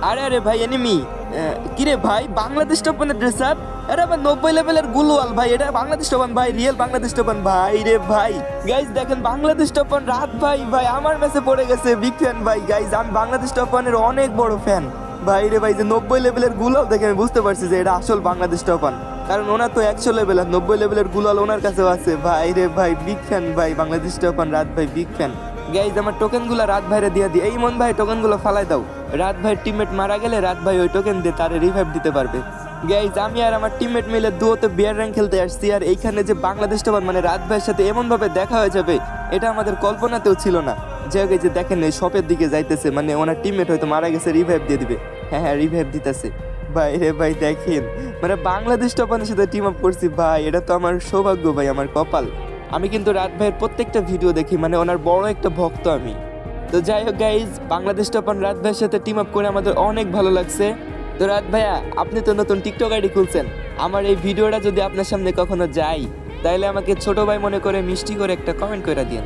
আরে আরে ভাই এনিমি কিরে ভাই বাংলাদেশ টপনের ড্রেস আপ। এটা আবার 90 লেভেলের গুলওয়াল ভাই, এটা বাংলাদেশ টপন ভাই, রিয়েল বাংলাদেশ টপন ভাই রে ভাই। গাইজ দেখেন বাংলাদেশ টপন রাত ভাই, ভাই আমার ম্যাচে পড়ে গেছে, বিগ ফ্যান ভাই। গাইজ আমি বাংলাদেশ টপনের অনেক বড় ফ্যান ভাই রে ভাই। যে 90 লেভেলের গুলাল দেখে আমি বুঝতে পারছি যে এটা আসল বাংলাদেশ টপন, কারণ ওনার তো 100 লেভেল আর 90 লেভেলের গুলাল ওনার কাছেও আছে ভাই রে ভাই। বিগ ফ্যান ভাই বাংলাদেশ টপন রাত ভাই, বিগ ফ্যান। গাইজ আমার টোকেনগুলো রাত ভাইরে দিয়ে দিই। এই মন ভাই টোকেনগুলো ফালাই দাও, রাত ভাই টিমমেট মারা গেলে রাত ভাই ওই টোকেন দিয়ে তারে রিভাইভ দিতে পারবে। গাইজ আমি আর আমার টিমমেট মিলে দুয়োতে বিয়ার র্যাঙ্ক খেলতে আসছি, আর এইখানে যে বাংলাদেশ টপন মানে রাত ভাইয়ের সাথে এমন ভাবে দেখা হয়ে যাবে এটা আমাদের কল্পনাতেও ছিল না। যে যে দেখেন এই শপের দিকে যাইতেছে, মানে ওনার টিমমেট হয়তো মারা গেছে, রিভাইভ দিয়ে দিবে। হ্যাঁ হ্যাঁ রিভাইভ দিতেছে ভাই রে ভাই। দেখেন মানে বাংলাদেশ টপনের সাথে টিম আপ করছি ভাই, এটা তো আমার সৌভাগ্য ভাই, আমার কপাল। আমি কিন্তু রাত ভাইয়ের প্রত্যেকটা ভিডিও দেখি, মানে ওনার বড় একটা ভক্ত আমি। তো যাই হোক গাইজ, বাংলাদেশ টপন রাত ভাইয়ের সাথে টিম আপ করে আমাদের অনেক ভালো লাগছে। তো রাত ভাইয়া আপনি তো নতুন টিকটক আইডি খুলছেন, আমার এই ভিডিওটা যদি আপনার সামনে কখনো যাই তাহলে আমাকে ছোট ভাই মনে করে মিষ্টি করে একটা কমেন্ট করে দিন।